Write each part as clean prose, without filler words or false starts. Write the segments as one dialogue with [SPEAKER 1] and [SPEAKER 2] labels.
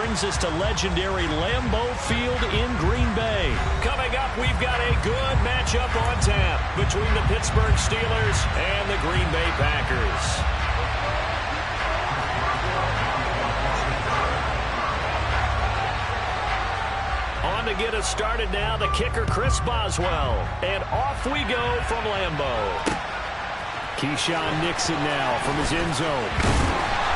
[SPEAKER 1] brings us to legendary Lambeau Field in Green Bay. Coming up, we've got a good matchup on tap between the Pittsburgh Steelers and the Green Bay Packers. On to get us started now, the kicker, Chris Boswell. And off we go from Lambeau. Keyshawn Nixon now from his end zone.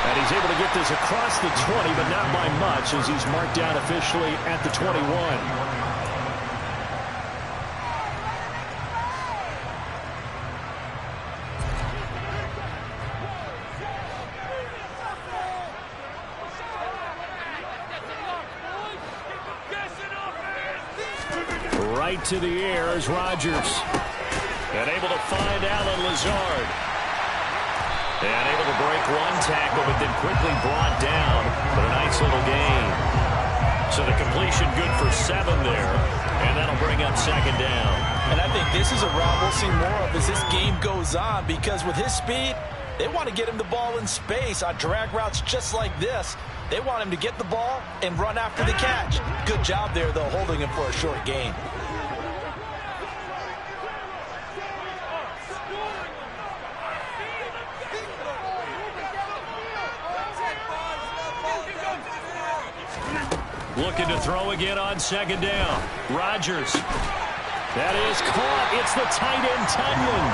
[SPEAKER 1] And he's able to get this across the 20, but not by much as he's marked down officially at the 21. Right to the air is Rodgers. And able to find Alan Lazard. And able to break one tackle, but then quickly brought down. But a nice little gain. So the completion good for 7 there. And that'll bring up second down.
[SPEAKER 2] And I think this is a route we'll see more of as this game goes on, because with his speed, they want to get him the ball in space on drag routes just like this. They want him to get the ball and run after the catch. Good job there, though, holding him for a short gain.
[SPEAKER 1] Looking to throw again on second down. Rodgers. That is caught. It's the tight end, Tunyon.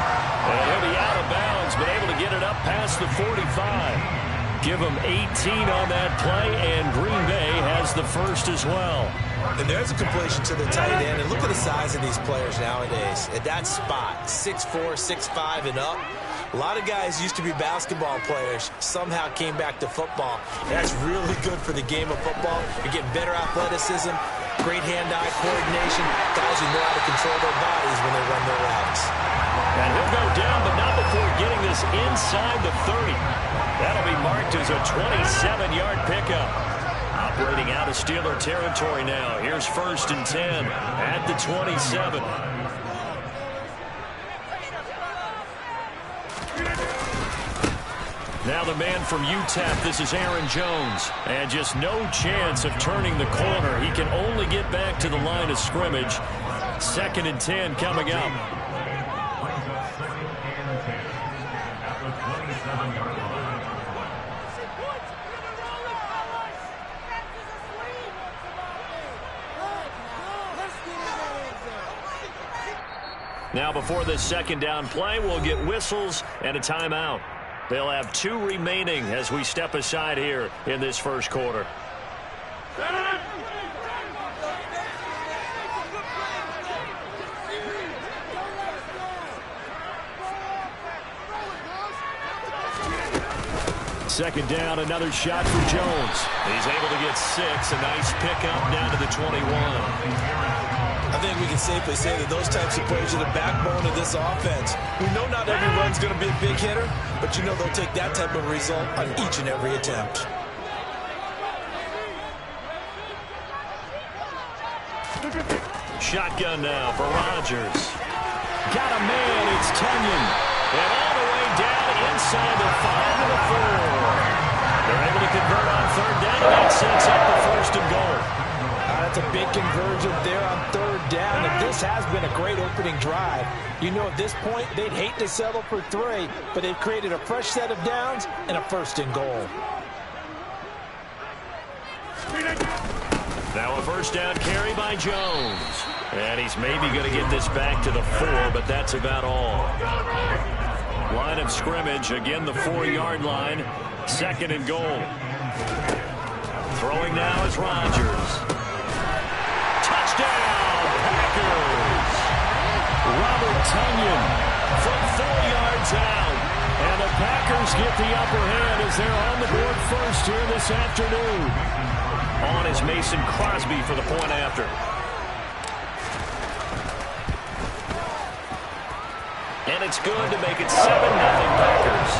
[SPEAKER 1] And he'll be out of bounds, but able to get it up past the 45. Give him 18 on that play, and Green Bay has the first as well.
[SPEAKER 3] And there's a completion to the tight end. And look at the size of these players nowadays. At that spot, 6'4", 6'5", and up. A lot of guys used to be basketball players, somehow came back to football. That's really good for the game of football. You're getting better athleticism, great hand-eye coordination, guys who know how to control their bodies when they run their routes.
[SPEAKER 1] And he'll go down, but not before getting this inside the 30. That'll be marked as a 27-yard pickup. Operating out of Steeler territory now. Here's 1st and 10 at the 27. Now the man from UTEP, this is Aaron Jones. And just no chance of turning the corner. He can only get back to the line of scrimmage. 2nd and 10 coming up. Now before this second down play, we'll get whistles and a timeout. They'll have 2 remaining as we step aside here in this first quarter. Second down, another shot for Jones. He's able to get 6, a nice pickup down to the 21.
[SPEAKER 3] I think we can safely say that those types of plays are the backbone of this offense. We know not every run's going to be a big hitter, but you know they'll take that type of result on each and every attempt.
[SPEAKER 1] Shotgun now for Rodgers. Got a man, it's Tunyon. And all the way down inside the 5 to the 4. They're able to convert on 3rd down, and that sets up the 1st and goal.
[SPEAKER 2] That's a big conversion there on 3rd down, and this has been a great opening drive. You know, at this point, they'd hate to settle for 3, but they've created a fresh set of downs and a 1st and goal.
[SPEAKER 1] Now a 1st down carry by Jones. And he's maybe going to get this back to the 4, but that's about all. Line of scrimmage, again the 4-yard line. 2nd and goal. Throwing now is Rodgers. Touchdown, Packers! Robert Tunyon from 4 yards out. And the Packers get the upper hand as they're on the board first here this afternoon. On is Mason Crosby for the point after. And it's good to make it 7-0 Packers.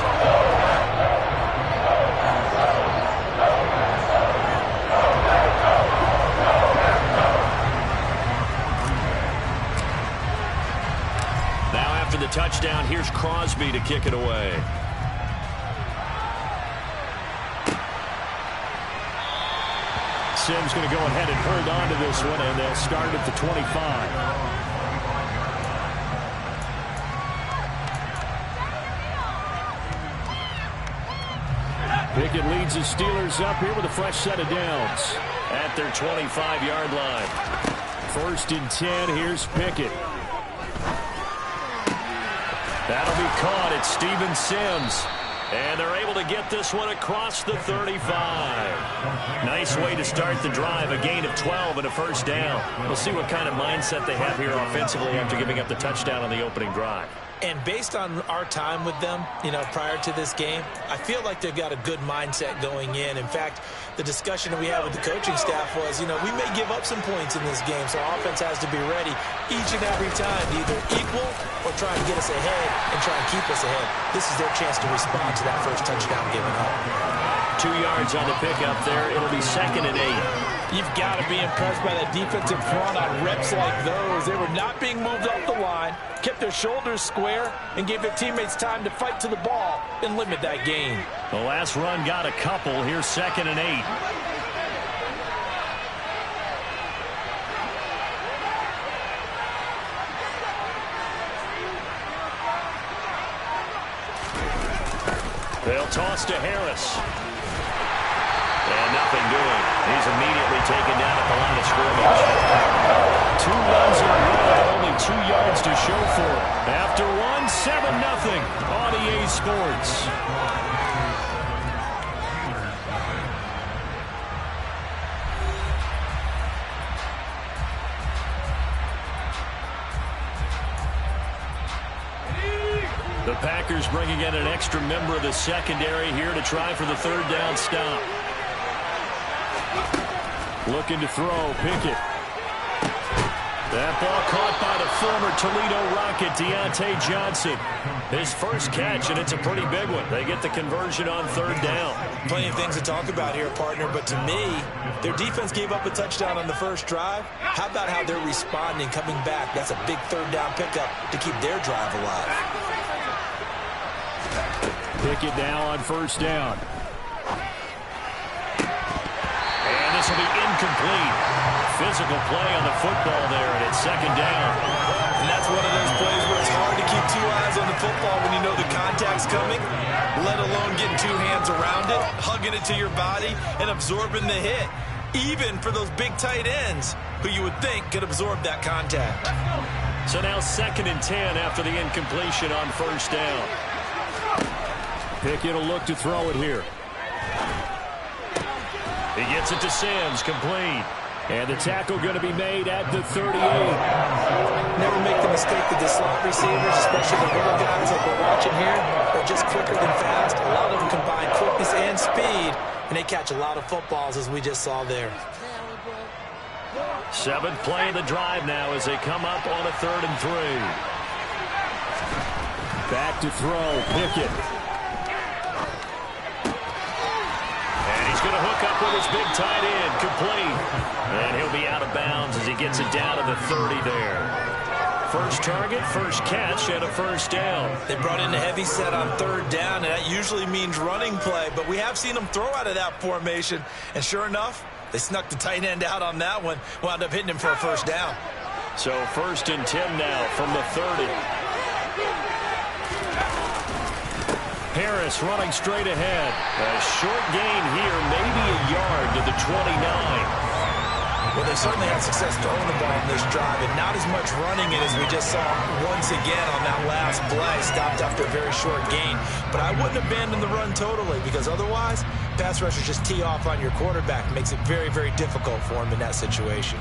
[SPEAKER 1] Now after the touchdown, here's Crosby to kick it away. Sims going to go ahead and hold on to this one, and they'll start at the 25. Pickett leads the Steelers up here with a fresh set of downs at their 25-yard line. 1st and 10. Here's Pickett. That'll be caught. It's Steven Sims. And they're able to get this one across the 35. Nice way to start the drive. A gain of 12 and a first down. We'll see what kind of mindset they have here offensively after giving up the touchdown on the opening drive.
[SPEAKER 3] And based on our time with them, prior to this game, I feel like they've got a good mindset going in. In fact, the discussion that we had with the coaching staff was, we may give up some points in this game, so our offense has to be ready each and every time to either equal or try and get us ahead and try and keep us ahead. This is their chance to respond to that first touchdown given up.
[SPEAKER 1] 2 yards on the pickup there. It'll be 2nd and 8.
[SPEAKER 2] You've got to be impressed by that defensive front on reps like those. They were not being moved off the line, kept their shoulders square, and gave their teammates time to fight to the ball and limit that gain.
[SPEAKER 1] The last run got a couple. Here's 2nd and 8. They'll toss to Harris. And nothing doing. He's immediately taken down at the line of scrimmage. 2 runs in a row, only 2 yards to show for it. After one, 7-0 on EA Sports. The Packers bringing in an extra member of the secondary here to try for the 3rd down stop. Looking to throw, Pickett. That ball caught by the former Toledo Rocket, Deontay Johnson. His first catch, and it's a pretty big one. They get the conversion on 3rd down.
[SPEAKER 3] Plenty of things to talk about here, partner, but to me, their defense gave up a touchdown on the first drive. How about how they're responding, coming back? That's a big 3rd down pickup to keep their drive alive.
[SPEAKER 1] Pickett now on 1st down. And this will be incomplete. Physical play on the football there, and it's 2nd down.
[SPEAKER 3] And that's one of those plays where it's hard to keep 2 eyes on the football when you know the contact's coming, let alone getting 2 hands around it, hugging it to your body, and absorbing the hit, even for those big tight ends who you would think could absorb that contact.
[SPEAKER 1] So now 2nd and 10 after the incompletion on 1st down. Pickett will look to throw it here. He gets it to Sims, complete. And the tackle going to be made at the 38.
[SPEAKER 3] Never make the mistake that the slot receivers, especially the little guys like we're watching here, are just quicker than fast. A lot of them combine quickness and speed, and they catch a lot of footballs, as we just saw there.
[SPEAKER 1] 7th play of the drive now as they come up on a 3rd and 3. Back to throw, Pickett. Going to hook up with his big tight end, complete. And he'll be out of bounds as he gets it down to the 30 there. First target, first catch, and a 1st down.
[SPEAKER 3] They brought in a heavy set on 3rd down, and that usually means running play, but we have seen them throw out of that formation. And sure enough, they snuck the tight end out on that one, wound up hitting him for a 1st down.
[SPEAKER 1] So 1st and 10 now from the 30. Harris running straight ahead. A short gain here, maybe a yard to the 29.
[SPEAKER 3] Well, they certainly had success throwing the ball in this drive, and not as much running it as we just saw once again on that last play. Stopped after a very short gain. But I wouldn't abandon the run totally, because otherwise, pass rushers just tee off on your quarterback. Makes it very, very difficult for him in that situation.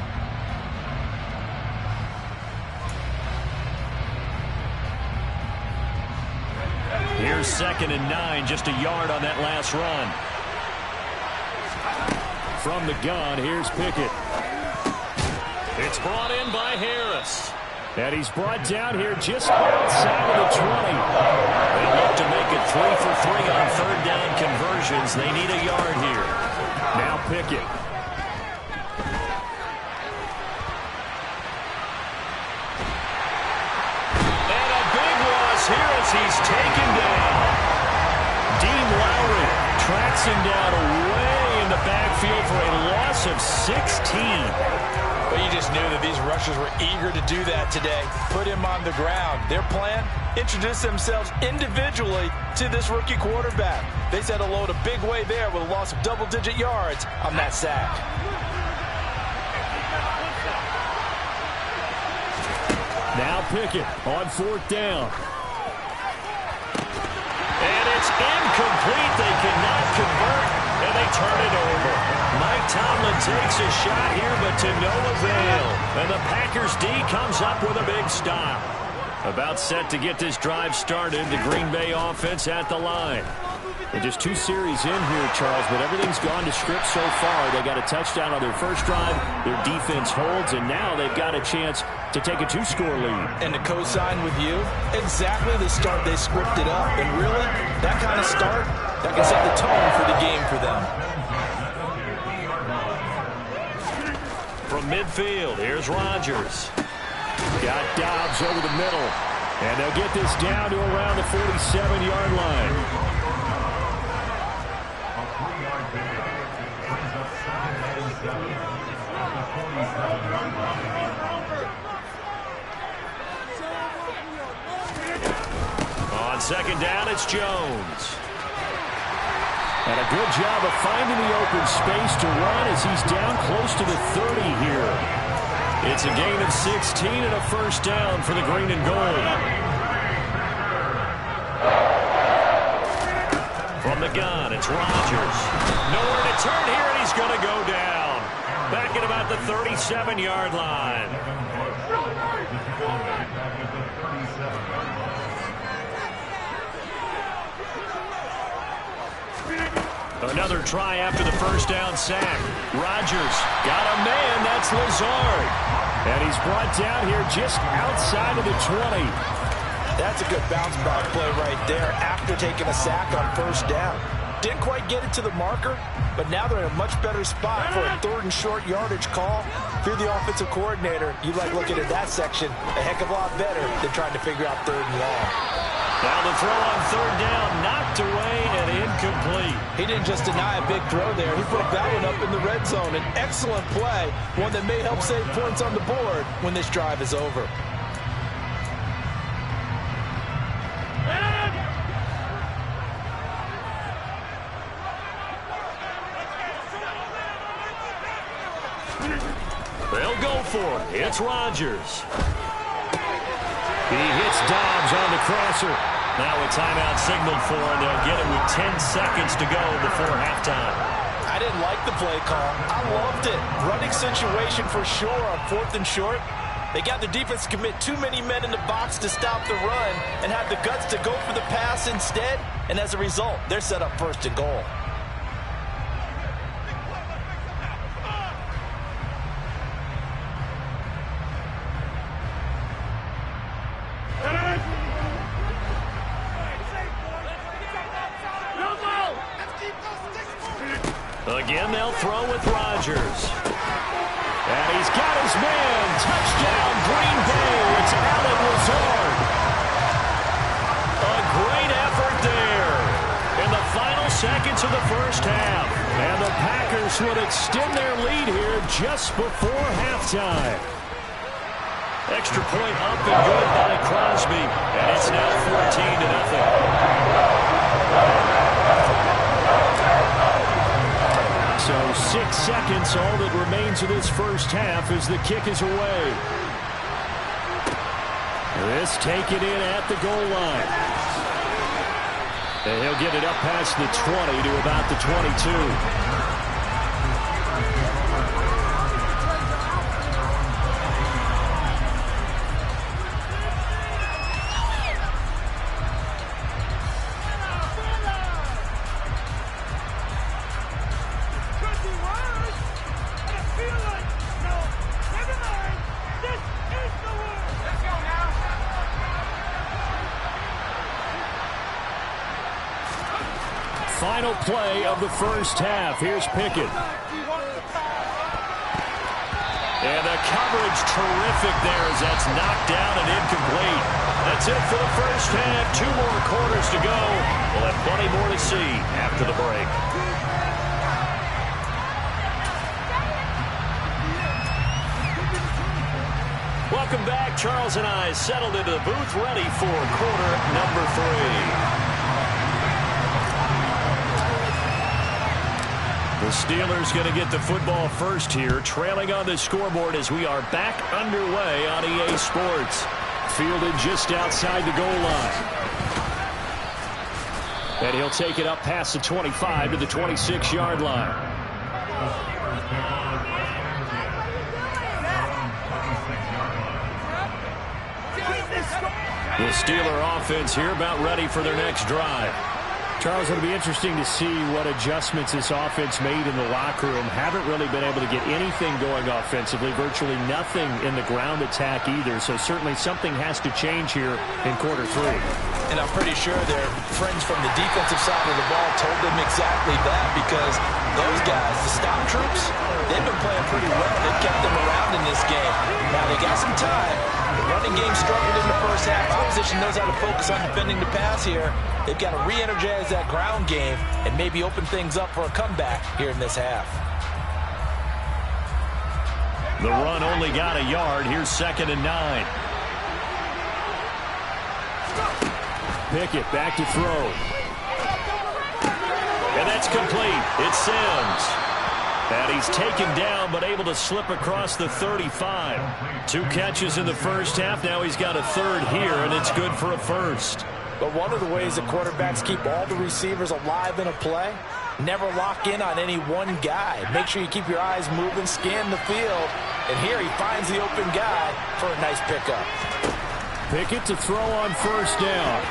[SPEAKER 1] Here's 2nd and 9, just a yard on that last run. From the gun, here's Pickett. It's brought in by Harris. And he's brought down here just outside of the 20. They look to make it 3 for 3 on 3rd down conversions. They need a yard here. Now Pickett. Here as he's taken down. Dean Lowry tracks him down away in the backfield for a loss loss of 16.
[SPEAKER 2] But you just knew that these rushers were eager to do that today. Put him on the ground. Their plan? Introduce themselves individually to this rookie quarterback. They said hello to big way there with a loss of double-digit yards on that sack.
[SPEAKER 1] Now Pickett on 4th down. And it's incomplete. They cannot convert, and they turn it over. Mike Tomlin takes a shot here, but to no avail. And the Packers D comes up with a big stop. About set to get this drive started. The Green Bay offense at the line. And just 2 series in here, Charles, but everything's gone to script so far. They got a touchdown on their first drive. Their defense holds, and now they've got a chance to take a 2-score lead.
[SPEAKER 2] And to co-sign with you, exactly the start they scripted up. And really, that kind of start, that can set the tone for the game for them.
[SPEAKER 1] From midfield, here's Rodgers. Got Dobbs over the middle. And they'll get this down to around the 47-yard line. On 2nd down, it's Jones. And a good job of finding the open space to run as he's down close to the 30 here. It's a gain of 16 and a first down for the green and gold. From the gun, it's Rodgers. Nowhere to turn here, and he's going to go down. Back at about the 37-yard line. Another try after the first down sack. Rodgers got a man. That's Lazard. And he's brought down here just outside of the 20.
[SPEAKER 2] That's a good bounce-back play right there after taking a sack on first down. Didn't quite get it to the marker, but now they're in a much better spot for a 3rd and short yardage call. Through the offensive coordinator, you like looking at that section a heck of a lot better than trying to figure out 3rd and long.
[SPEAKER 1] Now the throw on 3rd down, knocked away and incomplete.
[SPEAKER 2] He didn't just deny a big throw there. He put that one up in the red zone. An excellent play, one that may help save points on the board when this drive is over.
[SPEAKER 1] They'll go for it. It's Rodgers. He hits Dobbs on the crosser. Now a timeout signaled for, and they'll get it with 10 seconds to go before halftime.
[SPEAKER 2] I didn't like the play call. I loved it. Running situation for sure on 4th and short. They got the defense to commit too many men in the box to stop the run and have the guts to go for the pass instead. And as a result, they're set up 1st and goal.
[SPEAKER 1] Again, they'll throw with Rodgers. And he's got his man. Touchdown, Green Bay. It's Allen Lazard. A great effort there in the final seconds of the first half. And the Packers would extend their lead here just before halftime. Extra point up and good by Crosby. And it's now 14-0. So 6 seconds, all that remains of this first half as the kick is away. This taken in at the goal line. And he'll get it up past the 20 to about the 22. Final play of the first half. Here's Pickett. And the coverage terrific there as that's knocked down and incomplete. That's it for the first half. 2 more quarters to go. We'll have plenty more to see after the break. Welcome back. Charles and I settled into the booth, ready for quarter number 3. The Steelers going to get the football first here, trailing on the scoreboard as we are back underway on EA Sports. Fielded just outside the goal line. And he'll take it up past the 25 to the 26-yard line. The Steeler offense here about ready for their next drive.
[SPEAKER 4] Charles, it'll be interesting to see what adjustments this offense made in the locker room. Haven't really been able to get anything going offensively, virtually nothing in the ground attack either. So certainly something has to change here in quarter 3.
[SPEAKER 2] And I'm pretty sure their friends from the defensive side of the ball told them exactly that, because those guys, the stop troops, they've been playing pretty well. They've kept them around in this game. Now they got some time. The running game struggled in the first half. Opposition knows how to focus on defending the pass here. They've got to re-energize that ground game and maybe open things up for a comeback here in this half.
[SPEAKER 1] The run only got a yard. Here's 2nd and 9.
[SPEAKER 4] Pickett back to throw.
[SPEAKER 1] And that's complete. It's Sims. And he's taken down but able to slip across the 35. 2 catches in the first half. Now he's got a third here, and it's good for a first.
[SPEAKER 2] But one of the ways that quarterbacks keep all the receivers alive in a play, never lock in on any one guy. Make sure you keep your eyes moving, scan the field, and here he finds the open guy for a nice pickup.
[SPEAKER 4] Pickett to throw on first down.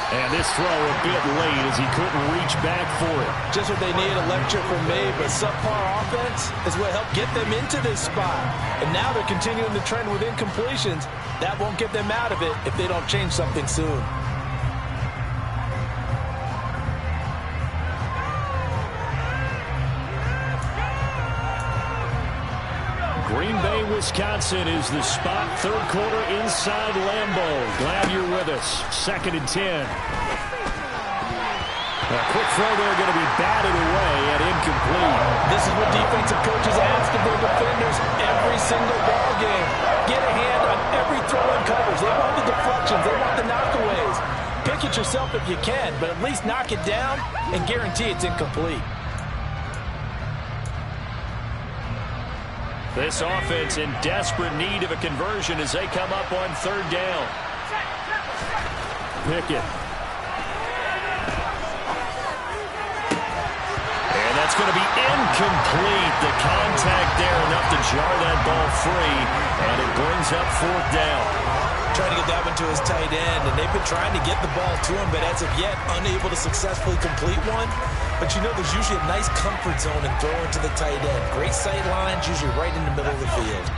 [SPEAKER 1] And this throw a bit late as he couldn't reach back for it.
[SPEAKER 2] Just what they need, a lecture from me, but subpar offense is what helped get them into this spot. And now they're continuing the trend with incompletions. That won't get them out of it if they don't change something soon.
[SPEAKER 1] Green Bay, Wisconsin is the spot. 3rd quarter inside Lambeau. Glad you're with us. 2nd and 10. A quick throw there going to be batted away and incomplete.
[SPEAKER 2] This is what defensive coaches ask of their defenders every single ball game. Get a hand on every throw and coverage. They want the deflections. They want the knockaways. Pick it yourself if you can, but at least knock it down and guarantee it's incomplete.
[SPEAKER 1] This offense in desperate need of a conversion as they come up on 3rd down.
[SPEAKER 4] Pickett.
[SPEAKER 1] And that's going to be incomplete. The contact there enough to jar that ball free, and it brings up 4th down.
[SPEAKER 3] Trying to get that one to his tight end, and they've been trying to get the ball to him, but as of yet, unable to successfully complete one. But you know, there's usually a nice comfort zone in throwing to the tight end. Great sight lines, usually right in the middle of the field.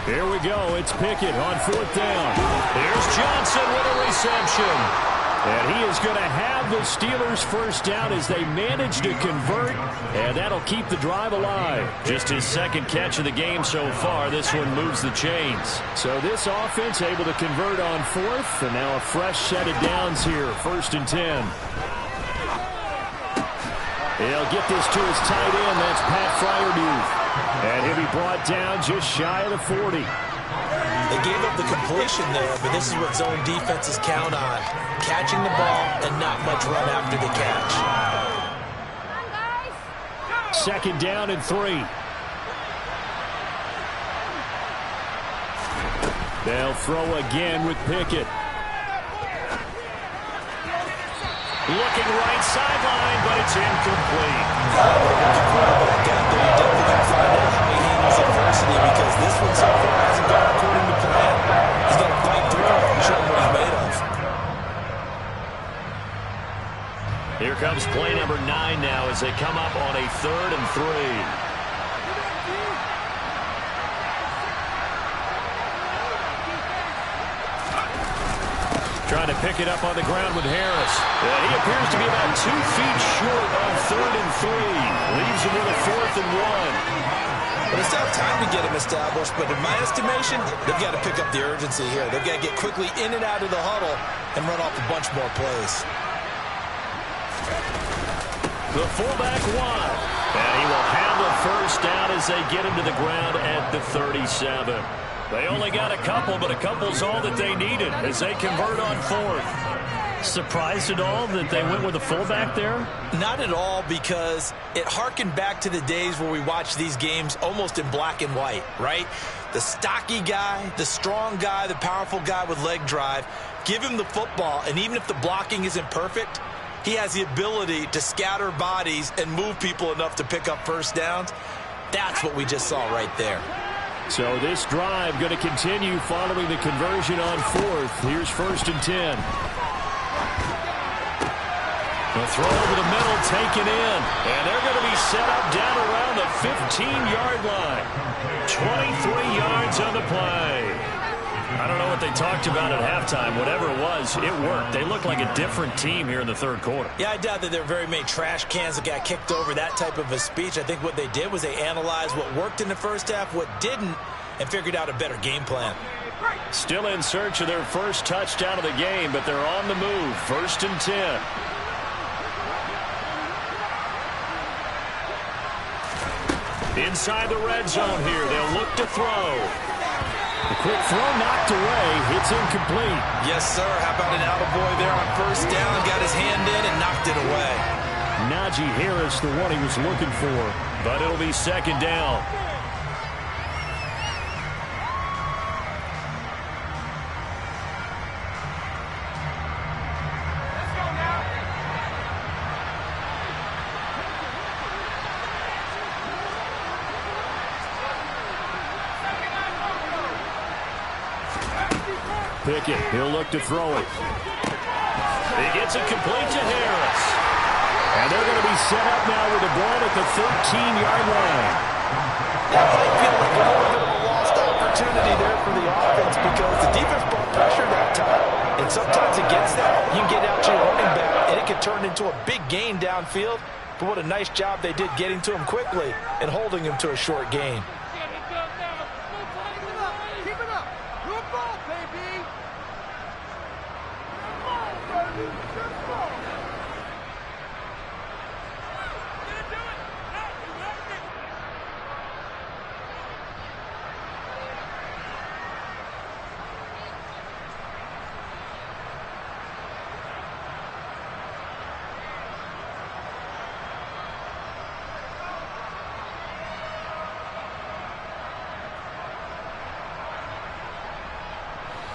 [SPEAKER 4] Here we go. It's Pickett on 4th down.
[SPEAKER 1] Here's Johnson with a reception.
[SPEAKER 4] And he is going to have the Steelers first down as they manage to convert, and that'll keep the drive alive.
[SPEAKER 1] Just his 2nd catch of the game so far. This one moves the chains.
[SPEAKER 4] So this offense able to convert on 4th, and now a fresh set of downs here. 1st and 10. He'll get this to his tight end. That's Pat Fryermuth. And he'll be brought down just shy of the 40.
[SPEAKER 3] They gave up the completion there, but this is what zone defenses count on. Catching the ball and not much run after the catch.
[SPEAKER 4] 2nd down and 3. They'll throw again with Pickett.
[SPEAKER 1] Looking right sideline, but it's incomplete.
[SPEAKER 3] Adversity, because this one so far hasn't gone according to plan. He's got to fight through it and show him what he's made of.
[SPEAKER 1] Here comes play number 9 now as they come up on a 3rd and 3. Trying to pick it up on the ground with Harris. He appears to be about 2 feet short on 3rd and 3. Leaves him with a 4th and 1.
[SPEAKER 3] But it's not time to get him established, but in my estimation, they've got to pick up the urgency here. They've got to get quickly in and out of the huddle and run off a bunch more plays.
[SPEAKER 1] The fullback wide. And he will have a first down as they get him to the ground at the 37. They only got a couple, but a couple's all that they needed as they convert on fourth.
[SPEAKER 4] Surprised at all that they went with a fullback there?
[SPEAKER 3] Not at all, because it harkened back to the days where we watched these games almost in black and white, right? The stocky guy, the strong guy, the powerful guy with leg drive. Give him the football, and even if the blocking isn't perfect, he has the ability to scatter bodies and move people enough to pick up first downs. That's what we just saw right there.
[SPEAKER 4] So this drive going to continue following the conversion on fourth. Here's 1st and 10.
[SPEAKER 1] The throw over the middle, taken in. And they're going to be set up down around the 15-yard line. 23 yards on the play. I don't know what they talked about at halftime. Whatever it was, it worked. They look like a different team here in the third quarter.
[SPEAKER 3] Yeah, I doubt that there are very many trash cans that got kicked over, that type of a speech. I think what they did was they analyzed what worked in the first half, what didn't, and figured out a better game plan.
[SPEAKER 1] Still in search of their first touchdown of the game, but they're on the move. 1st and 10. Inside the red zone here. They'll look to throw.
[SPEAKER 4] The quick throw knocked away. It's incomplete.
[SPEAKER 3] Yes, sir. How about an attaboy there on first down? Got his hand in and knocked it away.
[SPEAKER 4] Najee Harris, the one he was looking for.
[SPEAKER 1] But it'll be 2nd down.
[SPEAKER 4] Pickett, he'll look to throw it.
[SPEAKER 1] He gets it complete to Harris.
[SPEAKER 4] And they're going to be set up now with the ball at the 13-yard line.
[SPEAKER 2] That might feel like a little bit of a lost opportunity there for the offense because the defense brought pressure that time. And sometimes against that, you can get out to your running back, and it can turn into a big gain downfield. But what a nice job they did getting to him quickly and holding him to a short gain.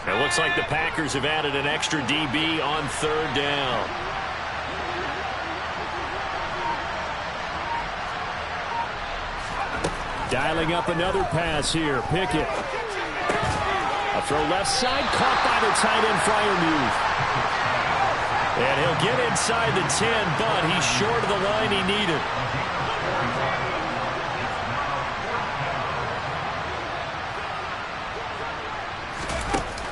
[SPEAKER 1] It looks like the Packers have added an extra DB on 3rd down.
[SPEAKER 4] Dialing up another pass here. Pickett. A throw left side, caught by the tight end, Freiermuth.
[SPEAKER 1] And he'll get inside the 10, but he's short of the line he needed.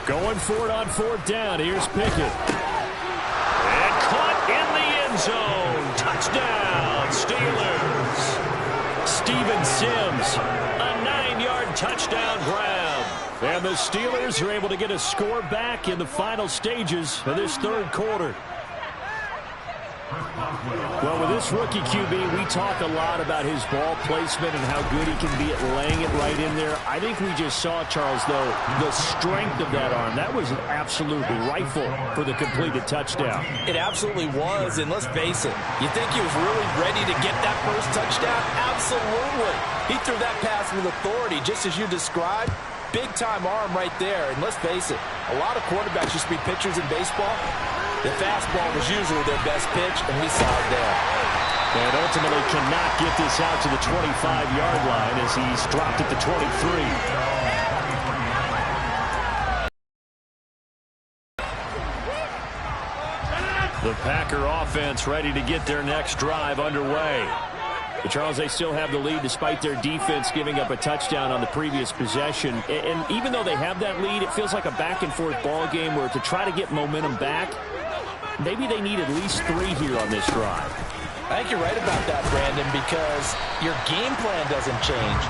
[SPEAKER 4] Going for it on 4th down. Here's Pickett.
[SPEAKER 1] And caught in the end zone. Touchdown, Steelers. Steven Sims, a 9-yard touchdown grab.
[SPEAKER 4] And the Steelers are able to get a score back in the final stages of this 3rd quarter. Well, with this rookie QB, we talk a lot about his ball placement and how good he can be at laying it right in there. I think we just saw, Charles, though, the strength of that arm. That was an absolute rifle for the completed touchdown.
[SPEAKER 3] It absolutely was, and let's face it, you think he was really ready to get that first touchdown? Absolutely. He threw that pass with authority, just as you described. Big-time arm right there, and let's face it, a lot of quarterbacks used to be pitchers in baseball. The fastball was usually their best pitch, and we saw it there.
[SPEAKER 4] And ultimately cannot get this out to the 25-yard line as he's dropped at the 23.
[SPEAKER 1] The Packer offense ready to get their next drive underway.
[SPEAKER 4] But Charles, they still have the lead despite their defense giving up a touchdown on the previous possession. And even though they have that lead, it feels like a back-and-forth ball game where to try to get momentum back, maybe they need at least 3 here on this drive.
[SPEAKER 3] I think you're right about that, Brandon, because your game plan doesn't change.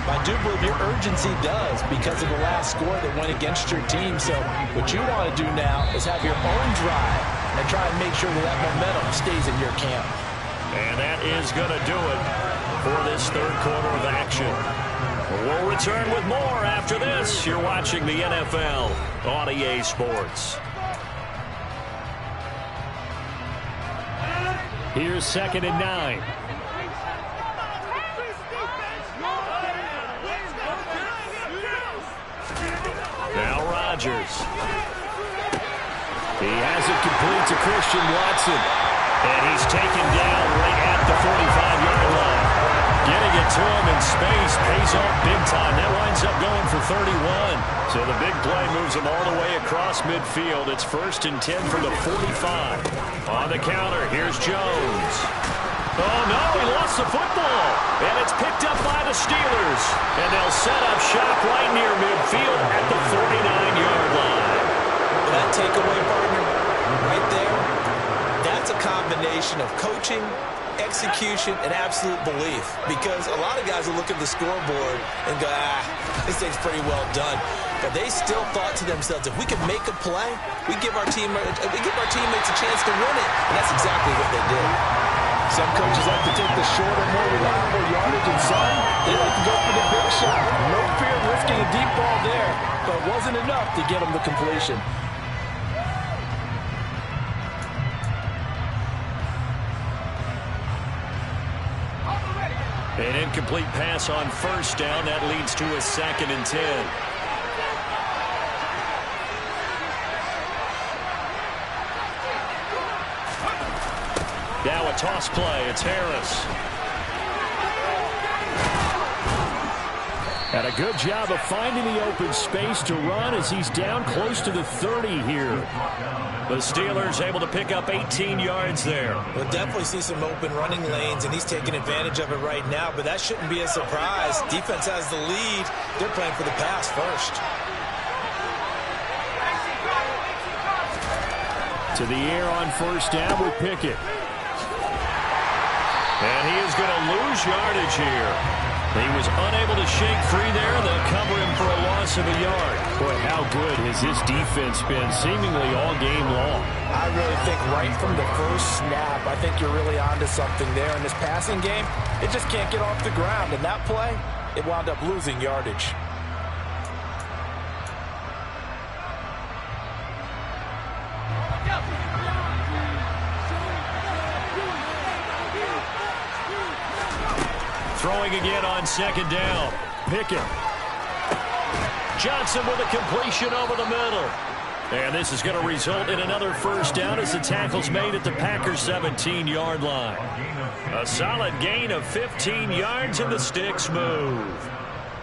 [SPEAKER 3] I do believe your urgency does because of the last score that went against your team. So what you want to do now is have your own drive and try and make sure that momentum stays in your camp.
[SPEAKER 1] And that is going to do it for this third quarter of action. We'll return with more after this. You're watching the NFL on EA Sports.
[SPEAKER 4] Here's 2nd and 9.
[SPEAKER 1] Now Rodgers.
[SPEAKER 4] He has it complete to Christian Watson.
[SPEAKER 1] And he's taken down right at the 45-yard line. Getting it to him in space pays off big time. That winds up going for 31. So the big play moves him all the way across midfield. It's 1st and 10 from the 45. On the counter, here's Jones. Oh, no, he lost the football. And it's picked up by the Steelers. And they'll set up shop right near midfield at the 49-yard line.
[SPEAKER 3] That takeaway, partner, right there, that's a combination of coaching, execution, and absolute belief. Because a lot of guys will look at the scoreboard and go, this thing's pretty well done. But they still thought to themselves, if we can make a play, we give our teammates a chance to win it. And that's exactly what they did.
[SPEAKER 2] Some coaches like to take the shorter, more reliable yardage, and some, they like to go for the big shot. No fear of risking a deep ball there, but it wasn't enough to get them the completion.
[SPEAKER 1] An incomplete pass on 1st down. That leads to a 2nd and 10. Now a toss play. It's Harris.
[SPEAKER 4] And a good job of finding the open space to run as he's down close to the 30 here.
[SPEAKER 1] The Steelers able to pick up 18 yards there.
[SPEAKER 3] We'll definitely see some open running lanes, and he's taking advantage of it right now, but that shouldn't be a surprise. Defense has the lead. They're playing for the pass first.
[SPEAKER 4] To the air on 1st down with Pickett.
[SPEAKER 1] And he is going to lose yardage here. He was unable to shake free there. They'll cover him for a loss of a yard.
[SPEAKER 4] Boy, how good has this defense been seemingly all game long?
[SPEAKER 2] I really think right from the first snap, I think you're really onto something there. In this passing game, it just can't get off the ground. And that play, it wound up losing yardage.
[SPEAKER 1] Throwing again on 2nd down.
[SPEAKER 4] Pickett.
[SPEAKER 1] Johnson with a completion over the middle. And this is going to result in another 1st down as the tackle's made at the Packers' 17-yard line. A solid gain of 15 yards and the sticks move.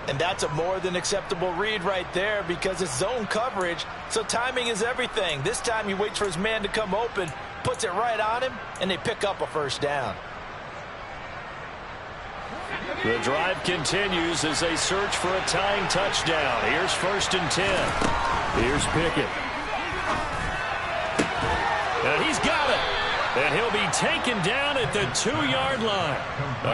[SPEAKER 2] And that's a more than acceptable read right there because it's zone coverage, so timing is everything. This time he waits for his man to come open, puts it right on him, and they pick up a 1st down.
[SPEAKER 1] The drive continues as they search for a tying touchdown. Here's 1st and 10.
[SPEAKER 4] Here's Pickett.
[SPEAKER 1] And he's got it. And he'll be taken down at the 2-yard line.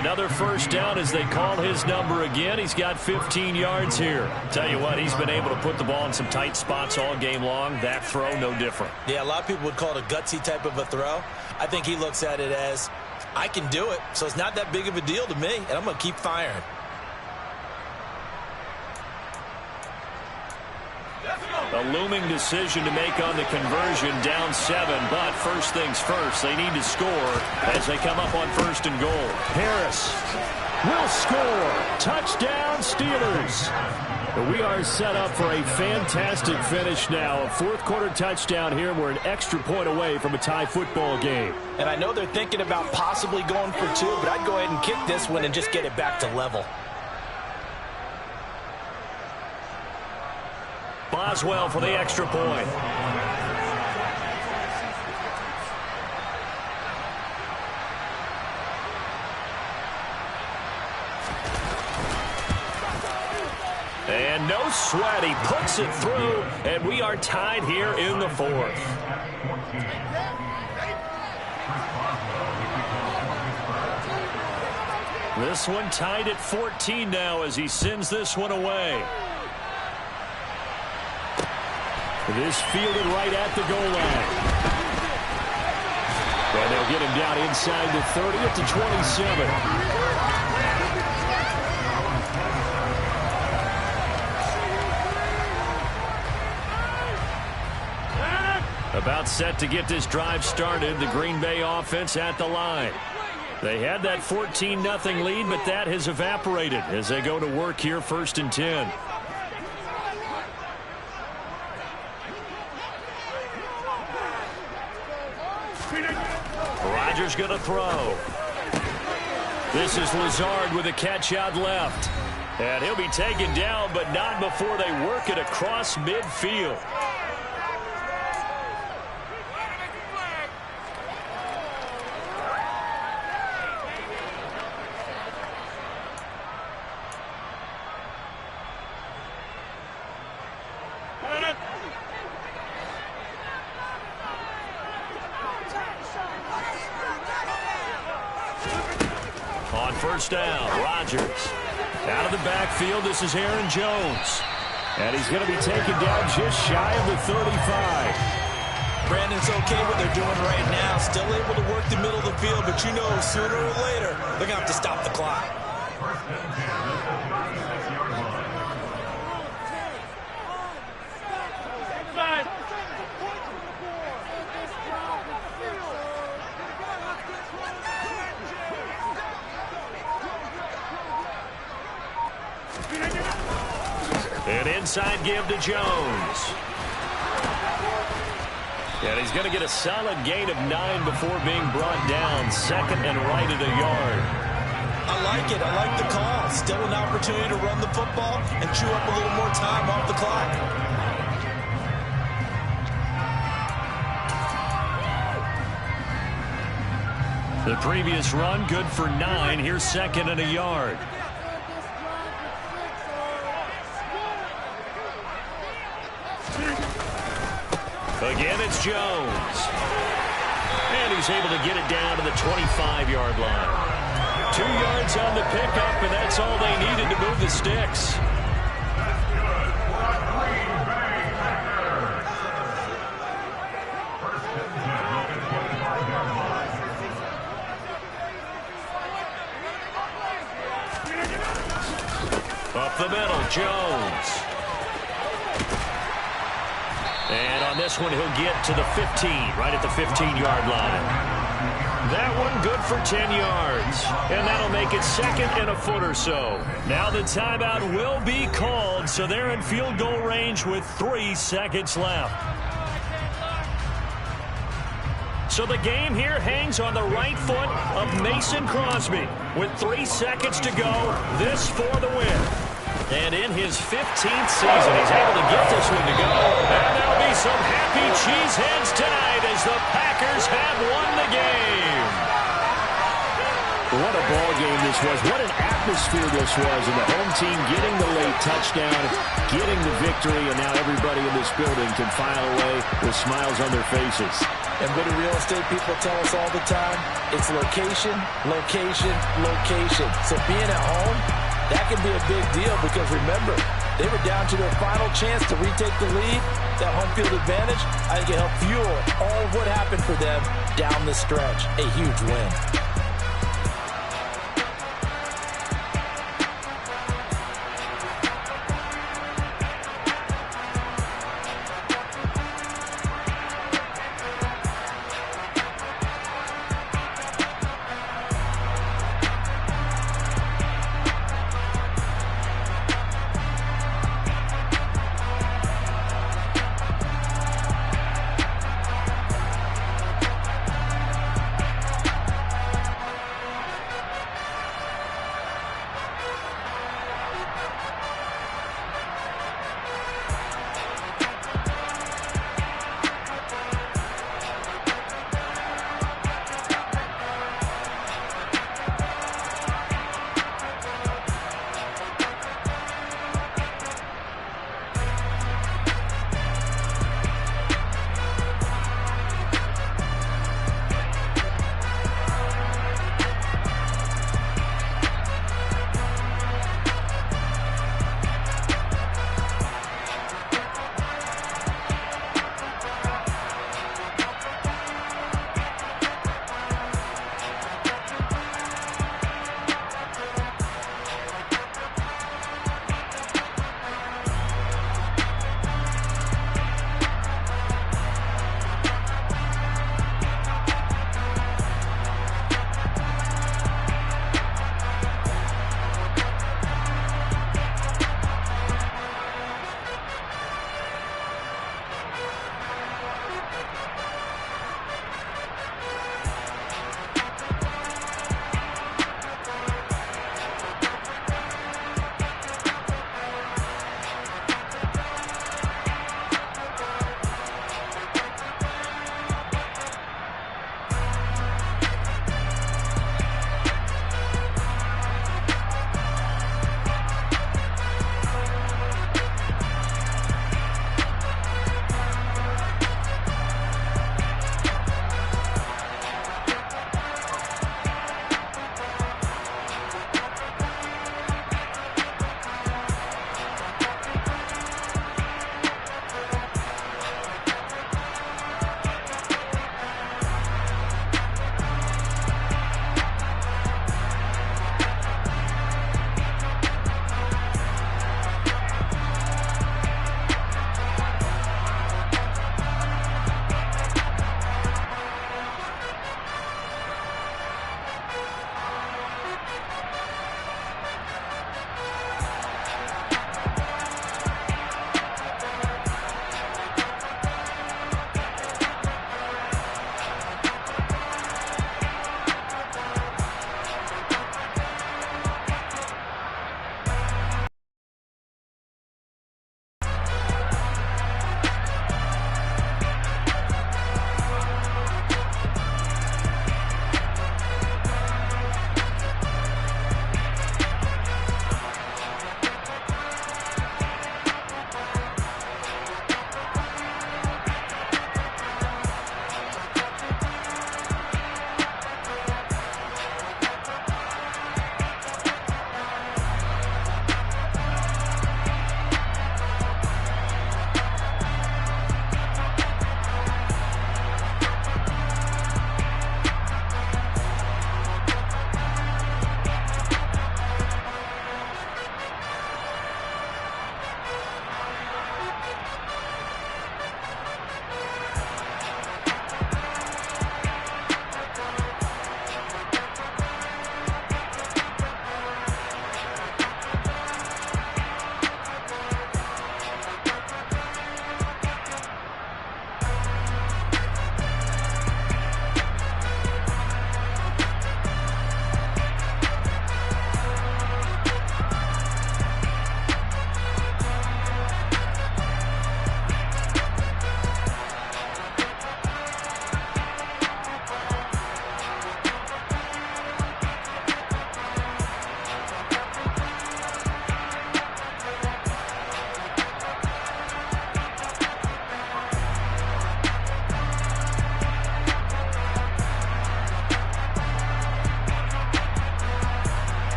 [SPEAKER 1] Another 1st down as they call his number again. He's got 15 yards here. Tell you what, he's been able to put the ball in some tight spots all game long. That throw, no different.
[SPEAKER 3] Yeah, a lot of people would call it a gutsy type of a throw. I think he looks at it as, I can do it, so it's not that big of a deal to me, and I'm going to keep firing.
[SPEAKER 1] A looming decision to make on the conversion, down 7, but first things first, they need to score as they come up on 1st and goal.
[SPEAKER 4] Harris will score. Touchdown, Steelers. We are set up for a fantastic finish now. A 4th quarter touchdown here. We're an extra point away from a tie football game.
[SPEAKER 2] And I know they're thinking about possibly going for 2, but I'd go ahead and kick this one and just get it back to level.
[SPEAKER 1] Boswell for the extra point. And no sweat, he puts it through, and we are tied here in the 4th. This one tied at 14 now as he sends this one away.
[SPEAKER 4] It is fielded right at the goal line. And they'll get him down inside the 30 at the 27. About set to get this drive started. The Green Bay offense at the line. They had that 14-0 lead, but that has evaporated as they go to work here, 1st and 10. Rodgers going to throw. This is Lazard with a catch out left. And he'll be taken down, but not before they work it across midfield. On 1st down, Rodgers. Out of the backfield, this is Aaron Jones. And he's going to be taken down just shy of the 35.
[SPEAKER 3] Brandon's okay what they're doing right now. Still able to work the middle of the field, but you know sooner or later they're going to have to stop the clock.
[SPEAKER 4] An inside give to Jones. And he's going to get a solid gain of 9 before being brought down. 2nd and right at a yard.
[SPEAKER 3] I like it. I like the call. Still an opportunity to run the football and chew up a little more time off the clock.
[SPEAKER 4] The previous run good for 9. Here's 2nd and a yard. Again, it's Jones. And he's able to get it down to the 25-yard line. 2 yards on the pickup, and that's all they needed to move the sticks. Up the middle, Jones. And on this one, he'll get to the 15, right at the 15-yard line. That one good for 10 yards. And that'll make it 2nd and a foot or so. Now the timeout will be called, so they're in field goal range with 3 seconds left. So the game here hangs on the right foot of Mason Crosby. With 3 seconds to go, this for the win. And in his 15th season, he's able to get this one to go. And there'll be some happy cheeseheads tonight as the Packers have won the game. What a ball game this was. What an atmosphere this was. And the home team getting the late touchdown, getting the victory, and now everybody in this building can file away with smiles on their faces.
[SPEAKER 3] And what do real estate people tell us all the time? It's location, location, location. So being at home, that can be a big deal because, remember, they were down to their final chance to retake the lead. That home field advantage, I think it helped fuel all of what happened for them down the stretch. A huge win.